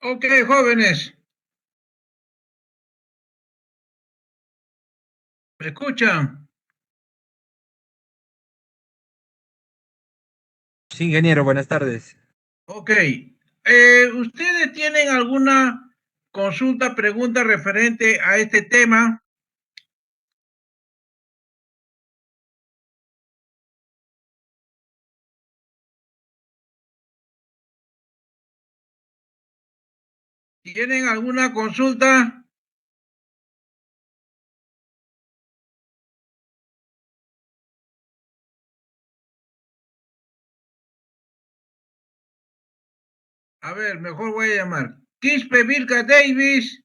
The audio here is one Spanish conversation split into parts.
Ok, jóvenes, ¿me escuchan? Sí, ingeniero, buenas tardes. Ok. ¿Ustedes tienen alguna consulta, pregunta referente a este tema? ¿Tienen alguna consulta? A ver, mejor voy a llamar. Quispe Vilca Davis.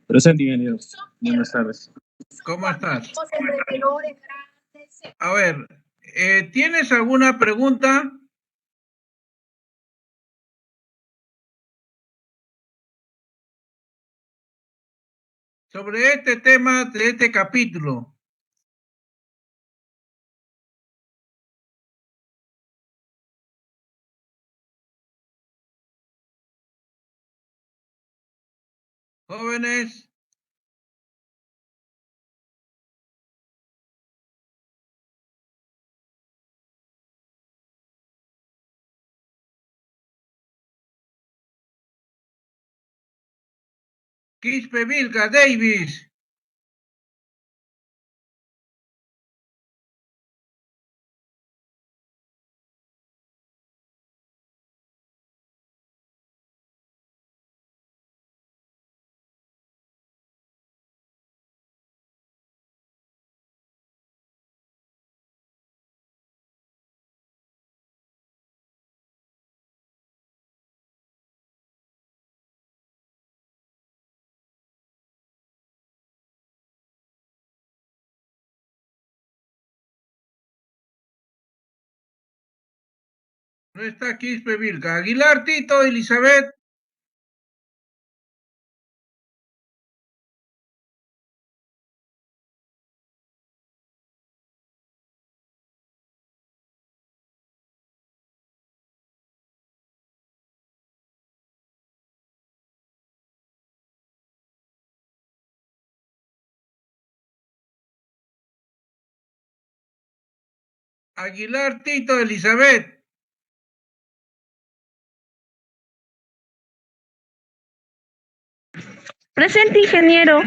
Presente, ingeniero. Buenas tardes. ¿Cómo estás? A ver, ¿tienes alguna pregunta? Sobre este tema de este capítulo. Jóvenes. Quispe Vilca Davis. No está Quispe Vilca. Aguilar Tito, Elizabeth. Aguilar Tito, Elizabeth. Presente, ingeniero.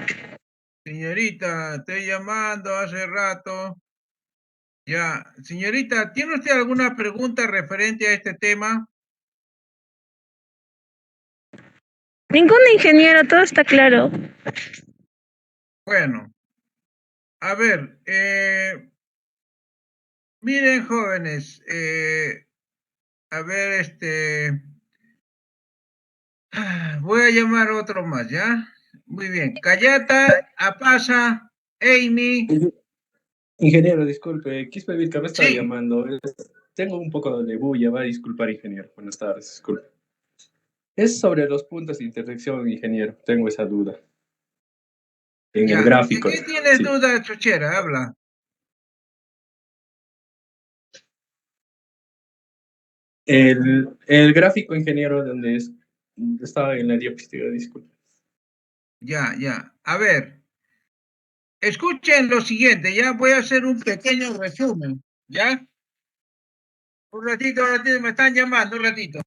Señorita, estoy llamando hace rato. Ya, señorita, ¿tiene usted alguna pregunta referente a este tema? Ningún ingeniero, todo está claro. Bueno, a ver, miren, jóvenes, a ver, voy a llamar a otro más, ¿ya? Muy bien. Callata, Apasa, Amy. Ingeniero, disculpe, Quispe Vilca me estaba Sí, llamando. Tengo un poco de bulla, va a disculpar, ingeniero. Buenas tardes, disculpe. Es sobre los puntos de intersección, ingeniero. Tengo esa duda. En el ya. ¿De gráfico, qué tienes sí. duda, Chochera? Habla. El gráfico, ingeniero, estaba en la diapositiva, disculpe. Ya, ya. A ver, escuchen lo siguiente, ya voy a hacer un pequeño resumen, ¿ya? Un ratito, me están llamando, un ratito.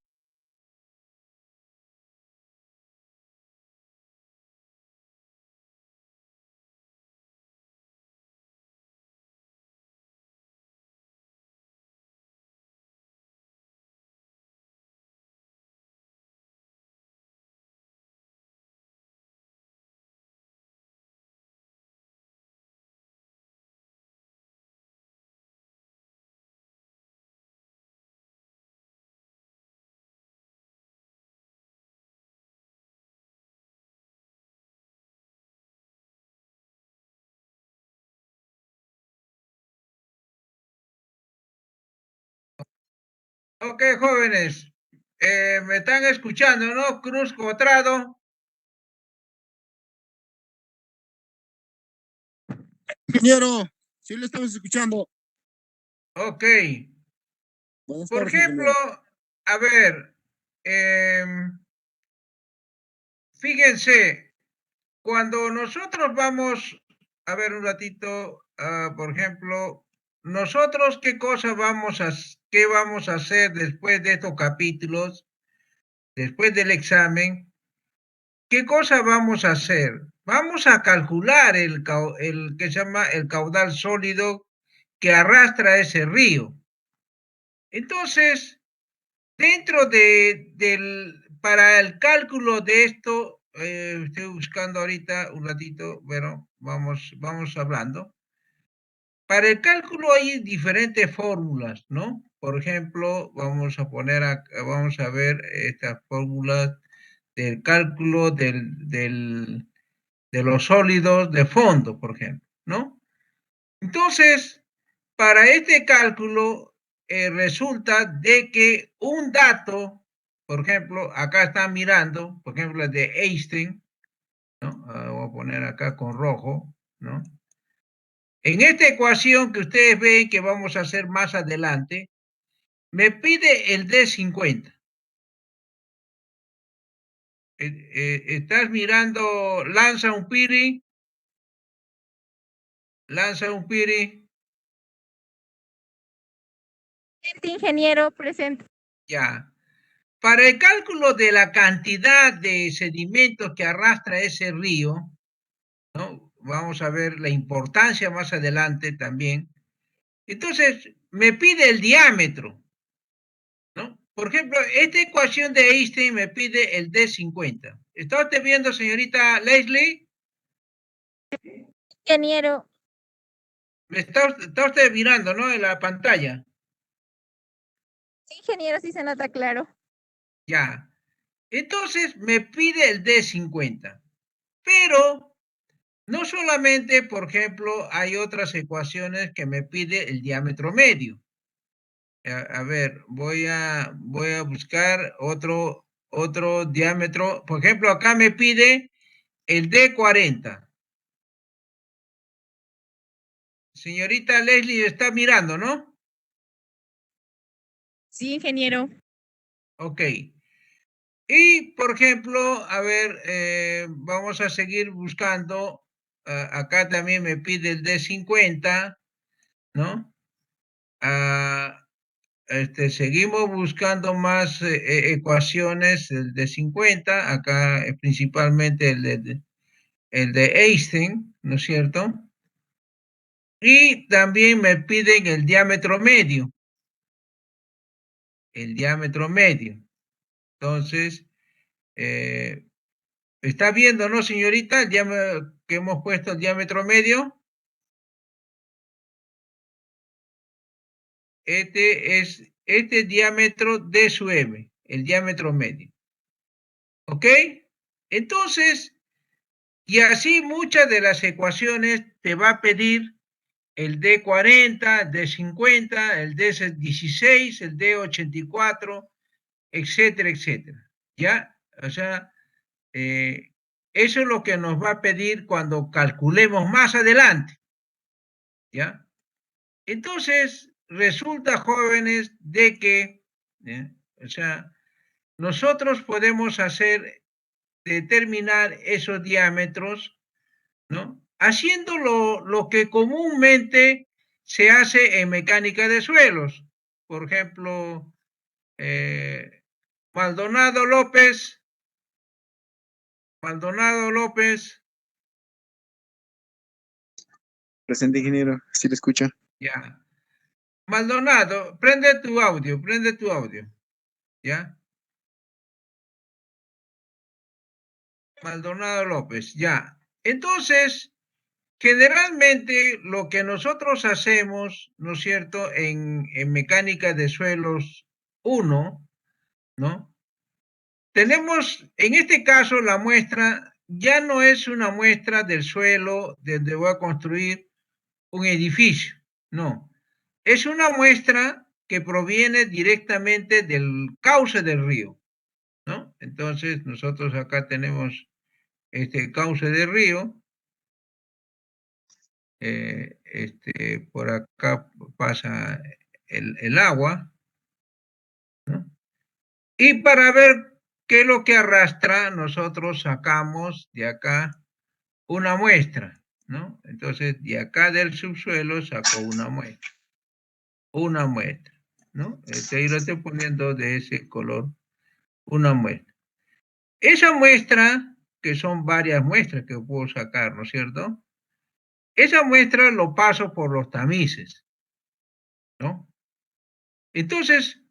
Ok, jóvenes, me están escuchando, ¿no? Cruz Cuadrado. Ingeniero, sí le estamos escuchando. Ok. Buenas Por tardes, ejemplo, ingeniero. a ver, fíjense, cuando nosotros vamos, a ver un ratito, por ejemplo, nosotros qué vamos a hacer después de estos capítulos, después del examen, ¿qué cosa vamos a hacer? Vamos a calcular el que se llama el caudal sólido que arrastra ese río. Entonces, para el cálculo de esto, estoy buscando ahorita un ratito, bueno, vamos hablando. Para el cálculo hay diferentes fórmulas, ¿no? Por ejemplo, vamos a ver estas fórmulas del cálculo de los sólidos de fondo, por ejemplo, ¿no? Entonces, para este cálculo, resulta de que un dato, por ejemplo, acá están mirando, por ejemplo, el de Einstein, ¿no? Voy a poner acá con rojo, ¿no? En esta ecuación que ustedes ven que vamos a hacer más adelante, me pide el D50. ¿Estás mirando Lanza un Piri? Lanza un Piri, Ingeniero, presente. ya. Para el cálculo de la cantidad de sedimentos que arrastra ese río, ¿no? Vamos a ver la importancia más adelante también. Entonces, me pide el diámetro, ¿no? Por ejemplo, esta ecuación de Einstein me pide el D50. ¿Está usted viendo, señorita Leslie? Ingeniero, Está usted mirando, ¿no? En la pantalla. ingeniero, sí se nota claro. Ya. Entonces, me pide el D50. Pero no solamente, por ejemplo, hay otras ecuaciones que me pide el diámetro medio. A ver, voy a buscar otro diámetro. Por ejemplo, acá me pide el D40. Señorita Leslie está mirando, ¿no? Sí, ingeniero. Ok. Y, por ejemplo, a ver, vamos a seguir buscando. Acá también me pide el D50, ¿no? Seguimos buscando más ecuaciones, el de 50, acá principalmente el de Einstein, ¿no es cierto? Y también me piden el diámetro medio. Entonces, eh, ¿está viendo, no, señorita, que hemos puesto el diámetro medio? Este diámetro de su M, el diámetro medio. ¿Ok? Entonces, y así muchas de las ecuaciones te va a pedir el D40, el D50, el D16, el D84, etcétera, etcétera. ¿Ya? O sea, eso es lo que nos va a pedir cuando calculemos más adelante. ¿Ya? Entonces, resulta, jóvenes, de que, o sea, nosotros podemos determinar esos diámetros, ¿no? Haciendo lo que comúnmente se hace en mecánica de suelos. Por ejemplo, Maldonado López, Maldonado López, Presente, ingeniero. Sí lo escucho. ya. Maldonado, prende tu audio, ¿ya? Maldonado López, ya. Entonces, generalmente lo que nosotros hacemos, ¿no es cierto?, en mecánica de suelos 1, ¿no? Tenemos, en este caso, la muestra ya no es una muestra del suelo donde voy a construir un edificio, no. Es una muestra que proviene directamente del cauce del río, ¿no? Entonces, nosotros acá tenemos este cauce del río, por acá pasa el agua, ¿no? Y para ver qué es lo que arrastra, nosotros sacamos de acá una muestra, ¿no? Entonces, de acá del subsuelo saco una muestra, ¿no? Ahí lo estoy poniendo de ese color, una muestra. Esa muestra, que son varias muestras que puedo sacar, ¿no es cierto? Esa muestra lo paso por los tamices, ¿no? Entonces,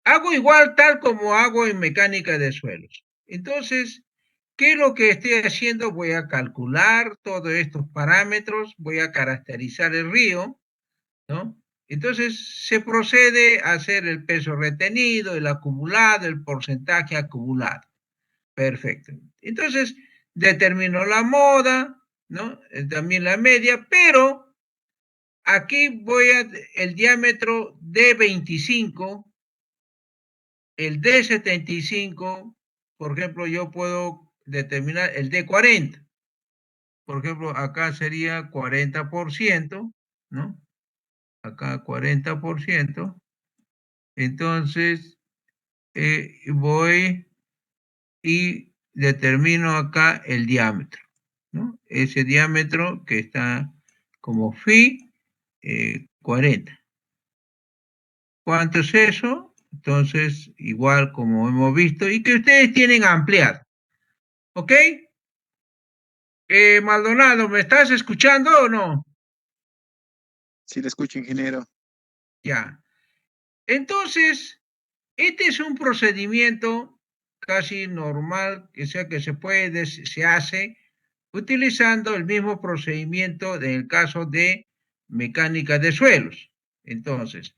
hago igual tal como hago en mecánica de suelos. Entonces, ¿qué es lo que estoy haciendo? Voy a calcular todos estos parámetros, voy a caracterizar el río, ¿no? Entonces, se procede a hacer el peso retenido, el acumulado, el porcentaje acumulado. Perfecto. Entonces, determino la moda, ¿no? También la media, pero aquí voy a el diámetro D25, el D75, por ejemplo, yo puedo determinar el D40. Por ejemplo, acá sería 40%, ¿no? Acá 40%. Entonces, voy y determino acá el diámetro, ¿no? Ese diámetro que está como phi 40. ¿Cuánto es eso? Entonces, igual como hemos visto, y que ustedes tienen ampliado. ¿Ok? Maldonado, ¿me estás escuchando o no? Sí le escucho, ingeniero. Ya. Entonces, este es un procedimiento casi normal, que se puede, se hace utilizando el mismo procedimiento en el caso de mecánica de suelos. Entonces,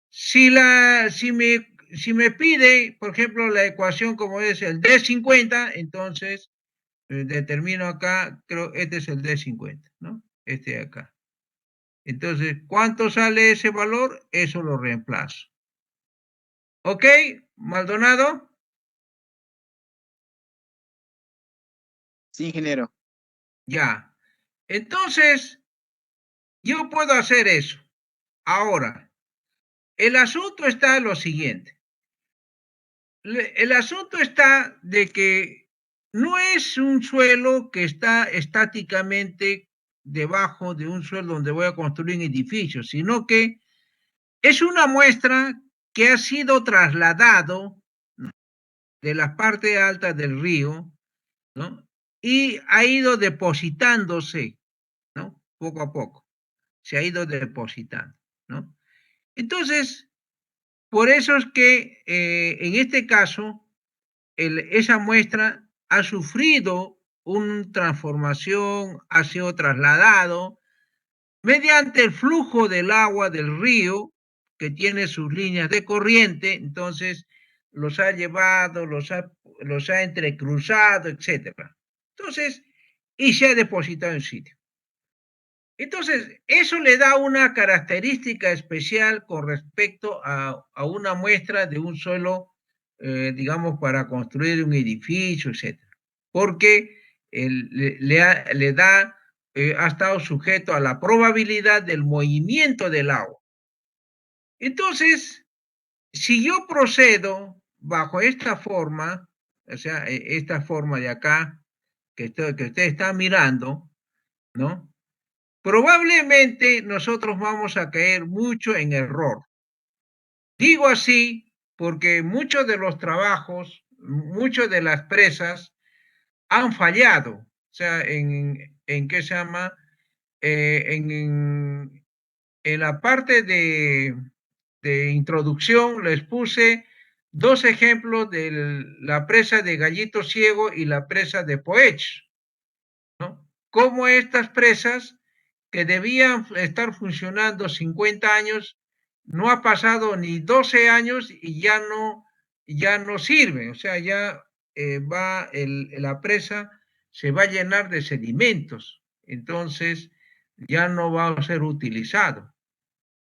si me pide, por ejemplo, la ecuación como es el D50, entonces determino acá, creo, este es el D50, ¿no? Este de acá. Entonces, ¿cuánto sale ese valor? Eso lo reemplazo. ¿Ok, Maldonado? Sí, ingeniero. Ya. Entonces, yo puedo hacer eso. Ahora, el asunto está lo siguiente. El asunto está de que no es un suelo que está estáticamente debajo de un suelo donde voy a construir un edificio, sino que es una muestra que ha sido trasladado, ¿no?, de la parte alta del río, ¿no?, y ha ido depositándose, ¿no?, poco a poco. Se ha ido depositando, ¿no? Entonces, por eso es que en este caso, esa muestra ha sufrido una transformación, ha sido trasladado mediante el flujo del agua del río, que tiene sus líneas de corriente, entonces los ha llevado, los ha entrecruzado, etc. Entonces, y se ha depositado en sitio. Entonces, eso le da una característica especial con respecto a una muestra de un suelo, digamos, para construir un edificio, etc. Porque le da, ha estado sujeto a la probabilidad del movimiento del agua. Entonces, si yo procedo bajo esta forma, o sea, esta forma de acá, que usted está mirando, ¿no? Probablemente nosotros vamos a caer mucho en error. Digo así porque muchos de los trabajos, muchas de las presas han fallado. O sea, en ¿qué se llama? En la parte de introducción les puse dos ejemplos de la presa de Gallito Ciego y la presa de Poech, ¿no? Cómo estas presas que debían estar funcionando 50 años, no ha pasado ni 12 años y ya no sirven. O sea, ya la presa se va a llenar de sedimentos. Entonces, ya no va a ser utilizado.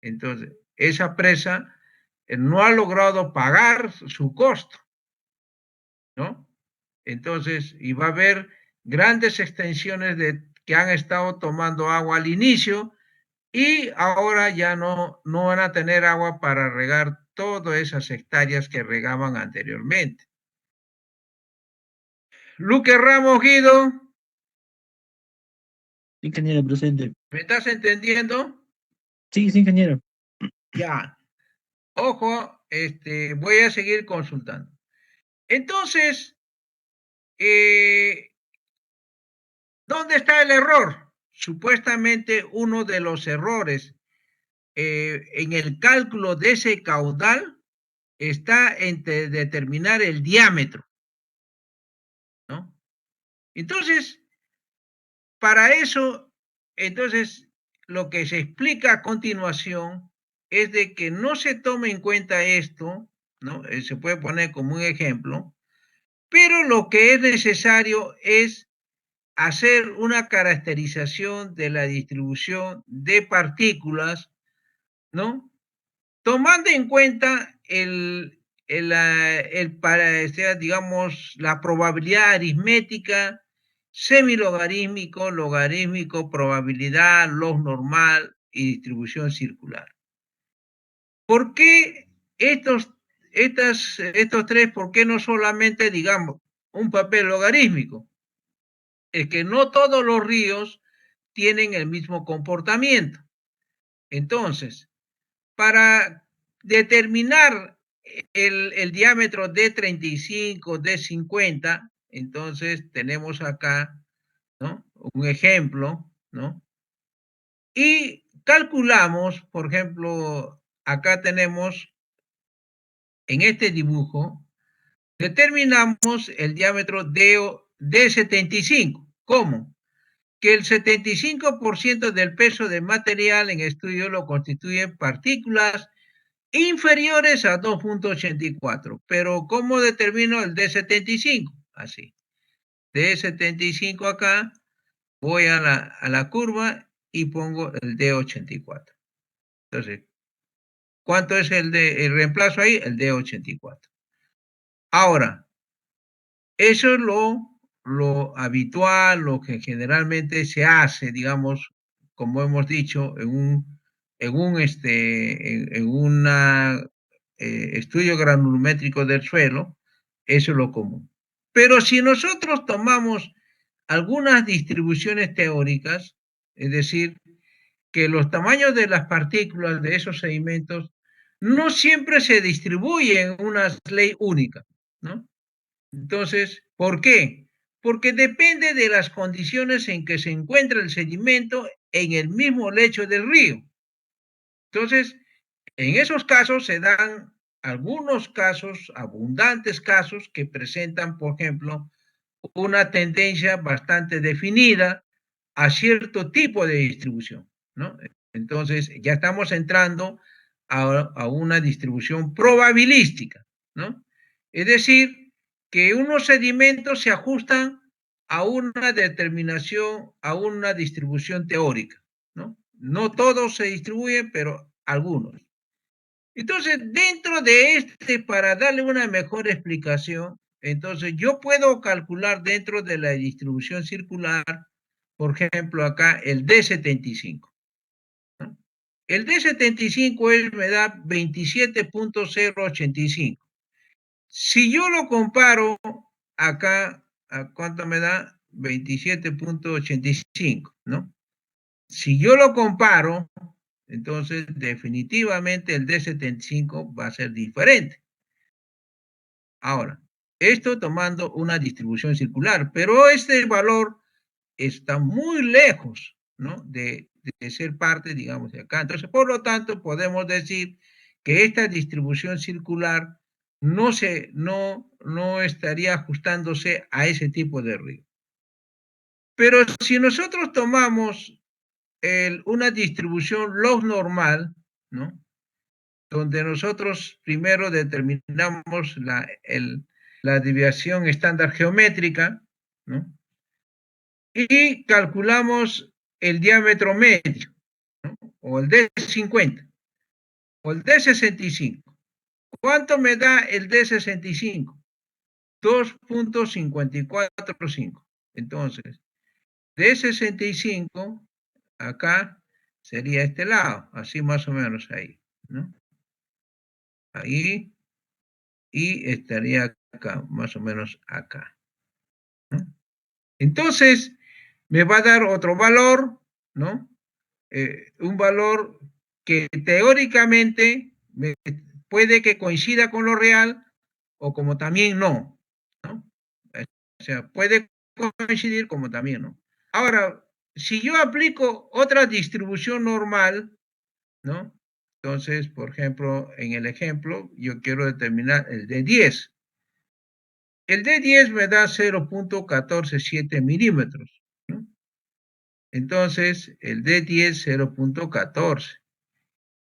Entonces, esa presa no ha logrado pagar su costo, ¿no? Entonces, y va a haber grandes extensiones que han estado tomando agua al inicio, y ahora ya no van a tener agua para regar todas esas hectáreas que regaban anteriormente. Luque Ramos, Guido, Ingeniero presente. ¿me estás entendiendo? Sí, sí, ingeniero. Ya. Ojo, voy a seguir consultando. Entonces, ¿dónde está el error? Supuestamente uno de los errores en el cálculo de ese caudal está en determinar el diámetro, ¿no? Entonces, para eso, entonces, lo que se explica a continuación es de que no se tome en cuenta esto, ¿no? Se puede poner como un ejemplo, pero lo que es necesario es hacer una caracterización de la distribución de partículas, ¿no? Tomando en cuenta digamos, la probabilidad aritmética, semilogarítmico, logarítmico, probabilidad, log normal y distribución circular. ¿Por qué estos tres, por qué no solamente, digamos, un papel logarítmico? Es que no todos los ríos tienen el mismo comportamiento. Entonces, para determinar el diámetro de 35, de 50, entonces tenemos acá, ¿no? Un ejemplo, ¿no? Y calculamos, por ejemplo, acá tenemos, en este dibujo, determinamos el diámetro de 75. ¿Cómo? Que el 75% del peso del material en estudio lo constituyen partículas inferiores a 2.84. Pero ¿cómo determino el D75? Así. D75 acá, voy a la curva y pongo el D84. Entonces, ¿cuánto es el reemplazo ahí? El D84. Ahora, eso es lo habitual, lo que generalmente se hace, digamos, como hemos dicho, en una estudio granulométrico del suelo, eso es lo común. Pero si nosotros tomamos algunas distribuciones teóricas, es decir, que los tamaños de las partículas de esos sedimentos no siempre se distribuyen en una ley única, ¿no? Entonces, ¿por qué? Porque depende de las condiciones en que se encuentra el sedimento en el mismo lecho del río. Entonces, en esos casos se dan algunos casos, abundantes casos, que presentan, por ejemplo, una tendencia bastante definida a cierto tipo de distribución, ¿no? Entonces, ya estamos entrando a una distribución probabilística, ¿no? Es decir, que unos sedimentos se ajustan a una determinación, a una distribución teórica, ¿no? No todos se distribuyen, pero algunos. Entonces, dentro de para darle una mejor explicación, entonces yo puedo calcular dentro de la distribución circular, por ejemplo, acá el D75. ¿No? El D75 me da 27.085. Si yo lo comparo acá, ¿a cuánto me da? 27.85, ¿no? Si yo lo comparo, entonces definitivamente el D75 va a ser diferente. Ahora, esto tomando una distribución circular, pero este valor está muy lejos, ¿no? de ser parte, digamos, de acá. Entonces, por lo tanto, podemos decir que esta distribución circular no estaría ajustándose a ese tipo de río. Pero si nosotros tomamos una distribución log normal, ¿no? Donde nosotros primero determinamos la desviación estándar geométrica, ¿no? Y calculamos el diámetro medio, ¿no? O el D50, o el D65. ¿Cuánto me da el D65? 2.545. Entonces, D65, acá sería este lado, así más o menos ahí, ¿no? Ahí, y estaría acá, más o menos acá, ¿no? Entonces, me va a dar otro valor, ¿no? Un valor que teóricamente puede que coincida con lo real o como también no, ¿no? O sea, puede coincidir como también no. Ahora, si yo aplico otra distribución normal, ¿no? Entonces, por ejemplo, en el ejemplo, yo quiero determinar el de 10. El de 10 me da 0.147 milímetros, ¿no? Entonces, el de 10, 0.14.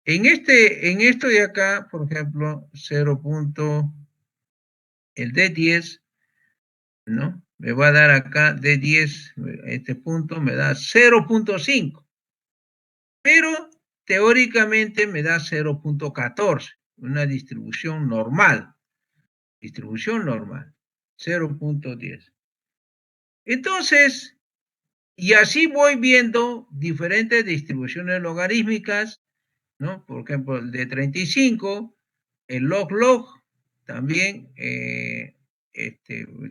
En esto de acá, por ejemplo, el de 10, ¿no? Me va a dar acá de 10, este punto me da 0.5. Pero teóricamente me da 0.14, una distribución normal. Distribución normal, 0.10. Entonces, y así voy viendo diferentes distribuciones logarítmicas, ¿no? Por ejemplo, el de 35, el log-log, también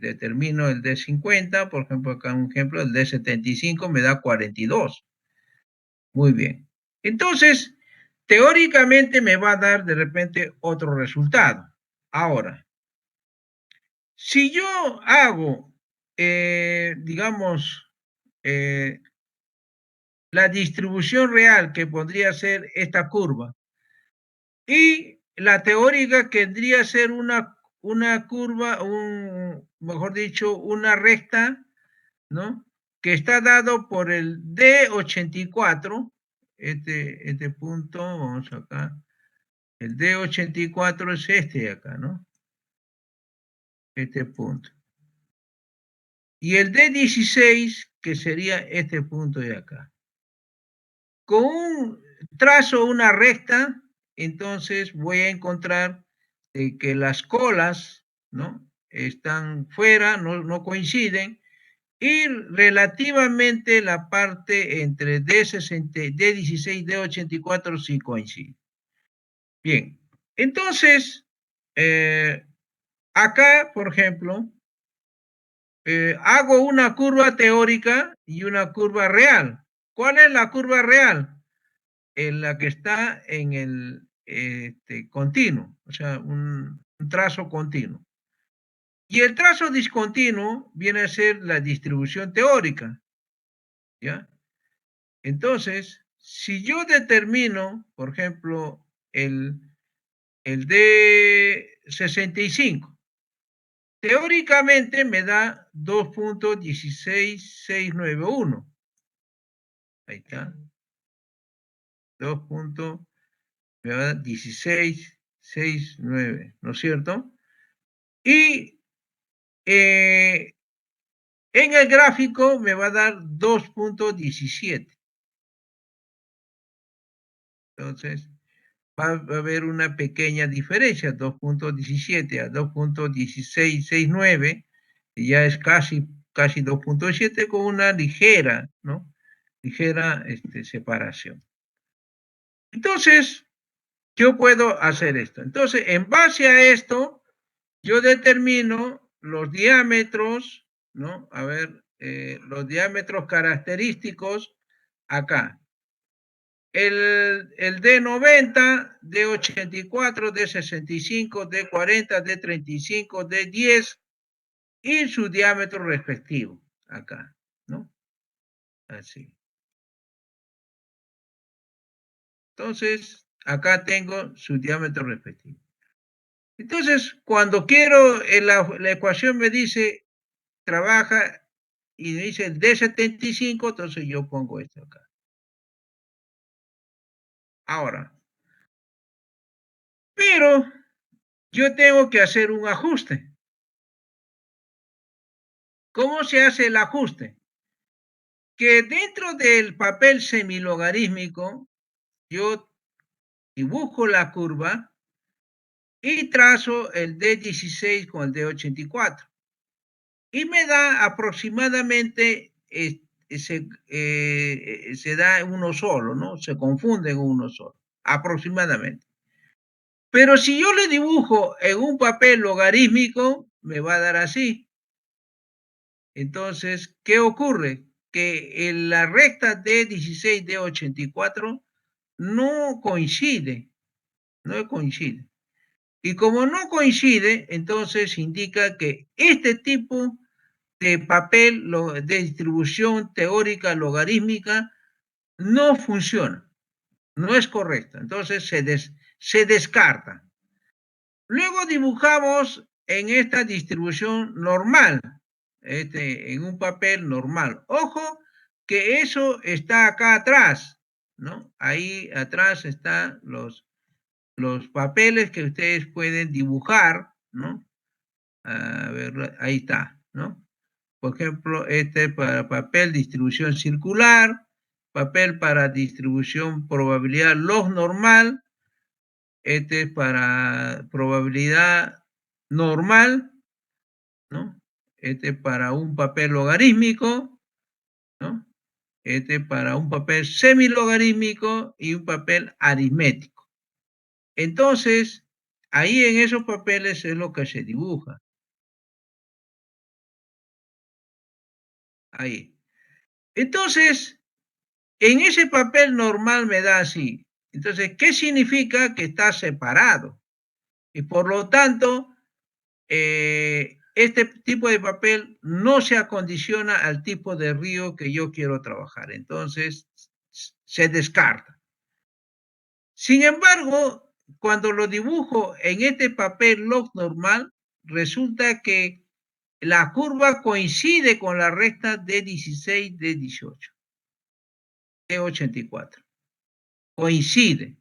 determino el de 50, por ejemplo, acá un ejemplo, el de 75 me da 42. Muy bien. Entonces, teóricamente me va a dar de repente otro resultado. Ahora, si yo hago, digamos, la distribución real que podría ser esta curva y la teórica que tendría ser una curva, mejor dicho, una recta, ¿no? Que está dado por el D84, este punto, vamos acá, el D84 es este de acá, ¿no? Este punto. Y el D16, que sería este punto de acá. Con un trazo, una recta, entonces voy a encontrar que las colas, ¿no? Están fuera, no coinciden, y relativamente la parte entre D16, D84 sí coincide. Bien, entonces, acá, por ejemplo, hago una curva teórica y una curva real. ¿Cuál es la curva real? En la que está en el continuo, o sea, un trazo continuo. Y el trazo discontinuo viene a ser la distribución teórica, ¿ya? Entonces, si yo determino, por ejemplo, el de 65, teóricamente me da 2.16691. Ahí está. 2.1669, ¿no es cierto? Y en el gráfico me va a dar 2.17. Entonces, va a haber una pequeña diferencia, 2.17 a 2.1669, ya es casi 2.7 con una ligera, ¿no? Ligera separación. Entonces, yo puedo hacer esto. Entonces, en base a esto, yo determino los diámetros, ¿no? A ver, los diámetros característicos acá. El D90, D84, D65, D40, D35, D10 y su diámetro respectivo acá, ¿no? Así. Entonces, acá tengo su diámetro respectivo. Entonces, cuando quiero, la ecuación me dice, trabaja y me dice el D75, entonces yo pongo esto acá. Ahora, pero yo tengo que hacer un ajuste. ¿Cómo se hace el ajuste? Que dentro del papel semilogarítmico, yo dibujo la curva y trazo el D16 con el D84. Y me da aproximadamente se da uno solo, ¿no? Se confunde en uno solo, aproximadamente. Pero si yo le dibujo en un papel logarítmico, me va a dar así. Entonces, ¿qué ocurre? Que en la recta D16, D84 no coincide, no coincide. Y como no coincide, entonces indica que este tipo de papel de distribución teórica logarítmica no funciona, no es correcta. Entonces se descarta. Luego dibujamos en esta distribución normal, en un papel normal. Ojo que eso está acá atrás, ¿no? Ahí atrás están los papeles que ustedes pueden dibujar, ¿no? A ver, ahí está, ¿no? Por ejemplo, este para papel distribución circular, papel para distribución probabilidad log normal, este es para probabilidad normal, ¿no? Este para un papel logarítmico, ¿no? Este para un papel semilogarítmico y un papel aritmético. Entonces, ahí en esos papeles es lo que se dibuja. Ahí. Entonces, en ese papel normal me da así. Entonces, ¿qué significa? Que está separado. Y por lo tanto, este tipo de papel no se acondiciona al tipo de río que yo quiero trabajar. Entonces, se descarta. Sin embargo, cuando lo dibujo en este papel log normal, resulta que la curva coincide con la recta de 16, de 18, de 84. Coincide.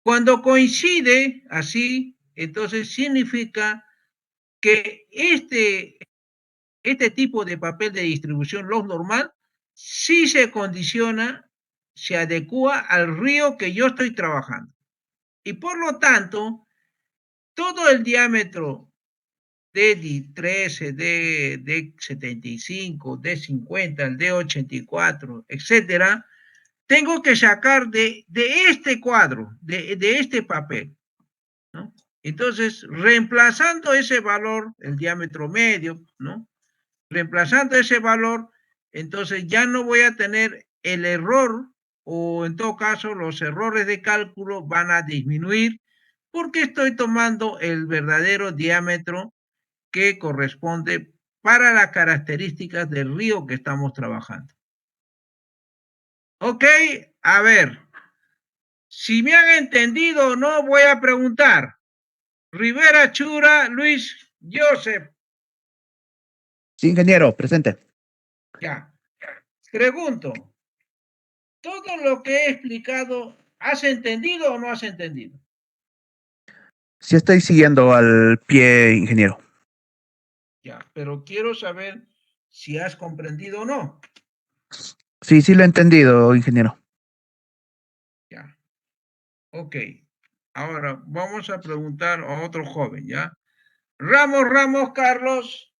Cuando coincide así, entonces significa que este tipo de papel de distribución log normal sí se condiciona, se adecua al río que yo estoy trabajando. Y por lo tanto, todo el diámetro de D13, D75, D50, el D84, etcétera, tengo que sacar de este cuadro, de este papel, ¿no? Entonces, reemplazando ese valor, el diámetro medio, ¿no? Reemplazando ese valor, entonces ya no voy a tener el error, o en todo caso los errores de cálculo van a disminuir porque estoy tomando el verdadero diámetro que corresponde para las características del río que estamos trabajando. Ok, a ver, si me han entendido o no, voy a preguntar. Rivera Chura, Luis Joseph. Sí, ingeniero, presente. Ya. Pregunto, ¿todo lo que he explicado, has entendido o no has entendido? Sí estoy siguiendo al pie, ingeniero. Ya, pero quiero saber si has comprendido o no. Sí, sí lo he entendido, ingeniero. Ya. Ok. Ahora vamos a preguntar a otro joven, ¿ya? Ramos, Carlos.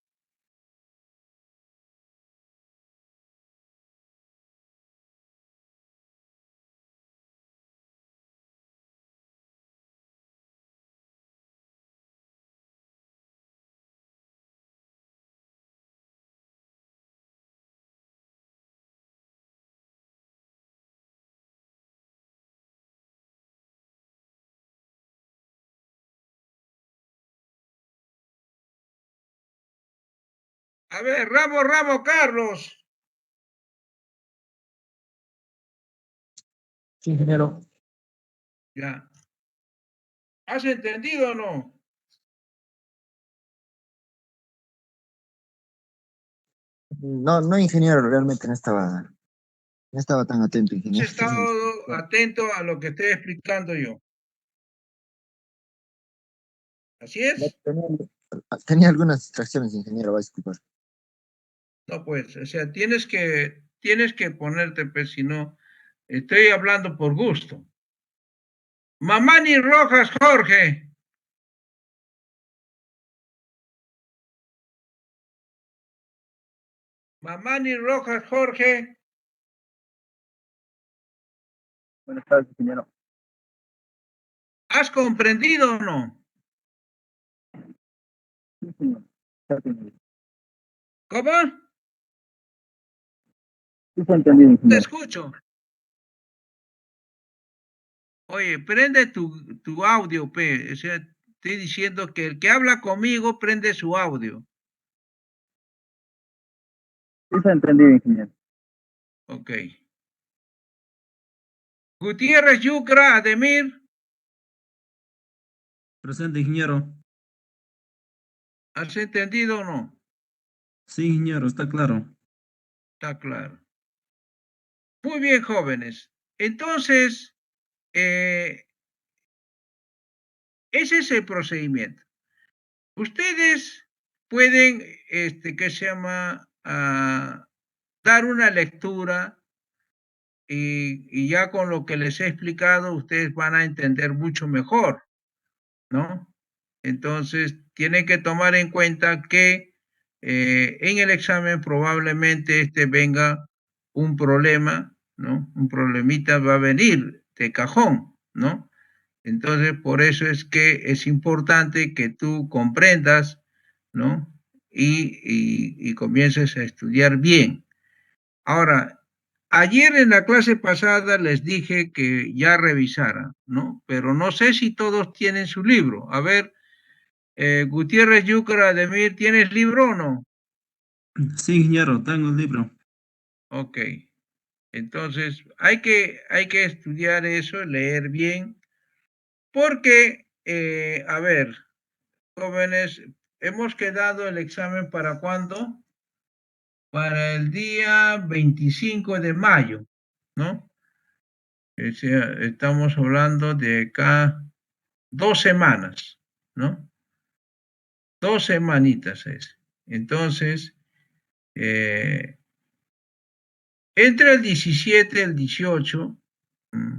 A ver, Ramos, Carlos. Sí, ingeniero. Ya. ¿Has entendido o no? No, no, ingeniero, realmente no estaba tan atento, ¿Has ingeniero. estado atento a lo que estoy explicando yo? ¿Así es? Tenía algunas distracciones, ingeniero, va a disculpar. No, pues, o sea, tienes que ponerte, pues, si no, estoy hablando por gusto. Mamani Rojas, Jorge. Mamani Rojas Jorge. Buenas tardes, ingeniero. ¿Has comprendido o no? Sí, señor. Ya entendí. ¿Cómo? Sí, se ha entendido, Te ingeniero. escucho. Oye, prende tu audio, pe. O sea, estoy diciendo que el que habla conmigo prende su audio. Sí, se ha entendido, ingeniero. Ok. Gutiérrez Yucra, Ademir. Presente, ingeniero. ¿Has entendido o no? Sí, ingeniero, está claro. Está claro. Muy bien, jóvenes. Entonces, ese es el procedimiento. Ustedes pueden, ¿qué se llama? Dar una lectura y ya con lo que les he explicado, ustedes van a entender mucho mejor, ¿no? Entonces, tienen que tomar en cuenta que en el examen probablemente venga un problema, ¿no? Un problemita va a venir de cajón, ¿no? Entonces, por eso es que es importante que tú comprendas, ¿no? Y comiences a estudiar bien. Ahora, ayer en la clase pasada les dije que ya revisaran, ¿no? Pero no sé si todos tienen su libro. A ver, Gutiérrez Yucra, Ademir, ¿tienes libro o no? Sí, ingeniero, tengo el libro. Ok. Entonces, hay que estudiar eso, leer bien, porque, a ver, jóvenes, hemos quedado el examen para cuándo? Para el día 25 de mayo, ¿no? O sea, estamos hablando de acá 2 semanas, ¿no? 2 semanitas es. Entonces, eh, entre el 17 y el 18, mm,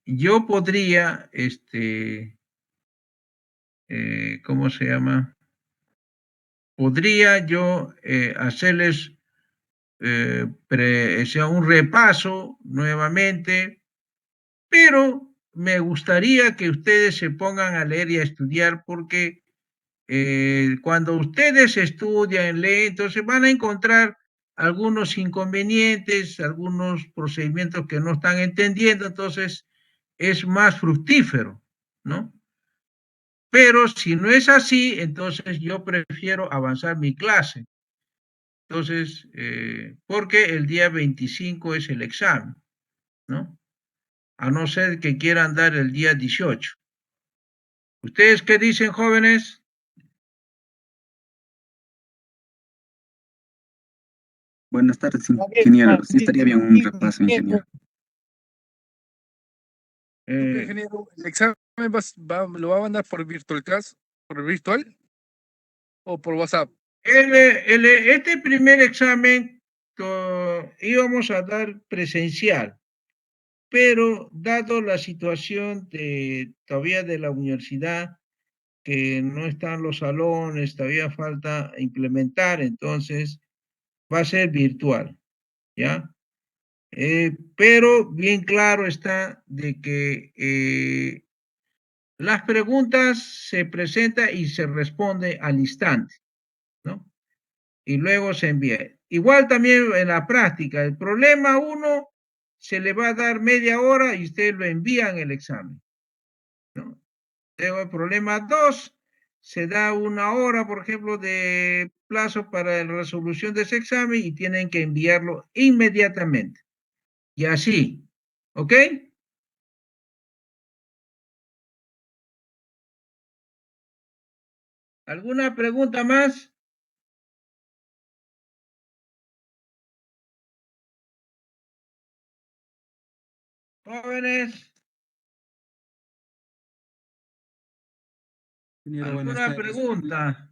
yo podría, ¿cómo se llama? Podría yo hacerles o sea, un repaso nuevamente, pero me gustaría que ustedes se pongan a leer y a estudiar porque cuando ustedes estudian, leen, entonces van a encontrar algunos inconvenientes, algunos procedimientos que no están entendiendo, entonces es más fructífero, ¿no? Pero si no es así, entonces yo prefiero avanzar mi clase. Entonces, porque el día 25 es el examen, ¿no? A no ser que quieran dar el día 18. ¿Ustedes qué dicen, jóvenes? Buenas tardes, ingeniero. Sí estaría bien un repaso, ingeniero. Ingeniero, ¿el examen lo va a mandar por Virtual Class, por virtual o por WhatsApp? Este primer examen íbamos a dar presencial, pero dado la situación todavía de la universidad, que no están los salones, todavía falta implementar, entonces va a ser virtual, ¿ya? Pero bien claro está de que las preguntas se presentan y se responde al instante, ¿no? Y luego se envía. Igual también en la práctica, el problema 1 se le va a dar media hora y ustedes lo envían el examen, ¿no? Luego el problema 2 se da 1 hora, por ejemplo, de plazo para la resolución de ese examen y tienen que enviarlo inmediatamente. Y así, ¿ok? ¿Alguna pregunta más? Jóvenes, Ingeniero, buenas ¿alguna tardes. pregunta?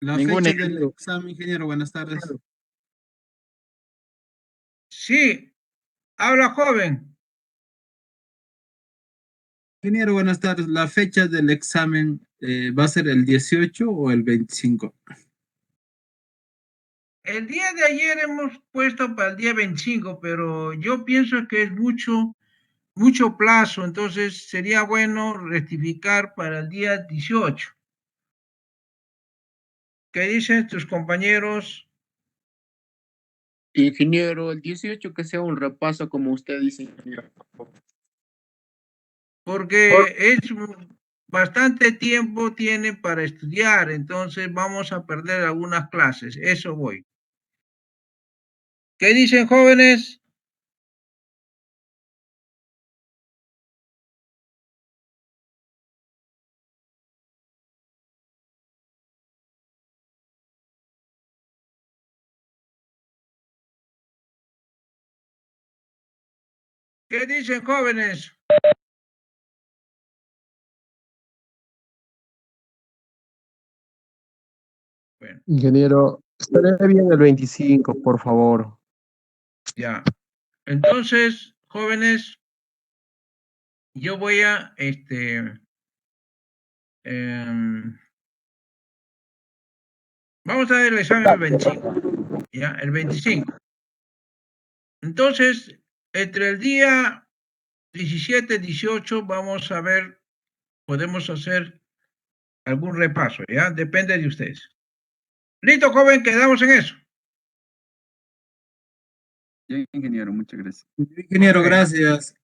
La Ninguna, fecha del ingeniero. examen, ingeniero, buenas tardes. Sí, habla joven. Ingeniero, buenas tardes. ¿La fecha del examen va a ser el 18 o el 25? el día de ayer hemos puesto para el día 25, pero yo pienso que es mucho plazo, entonces sería bueno rectificar para el día 18. ¿Qué dicen tus compañeros? Ingeniero, el 18 que sea un repaso como usted dice, ingeniero. Porque es bastante tiempo tiene para estudiar, entonces vamos a perder algunas clases, eso voy. ¿Qué dicen, jóvenes? ¿Qué dicen, jóvenes? Bueno, Ingeniero, estaré bien el 25, por favor. ya. Entonces, jóvenes, yo voy a, vamos a ver el examen el 25, ¿ya? El 25. Entonces, entre el día 17 y 18 vamos a ver, podemos hacer algún repaso, ¿ya? Depende de ustedes. Listo, joven, quedamos en eso. Ya, ingeniero, muchas gracias. Ingeniero, Ok. gracias.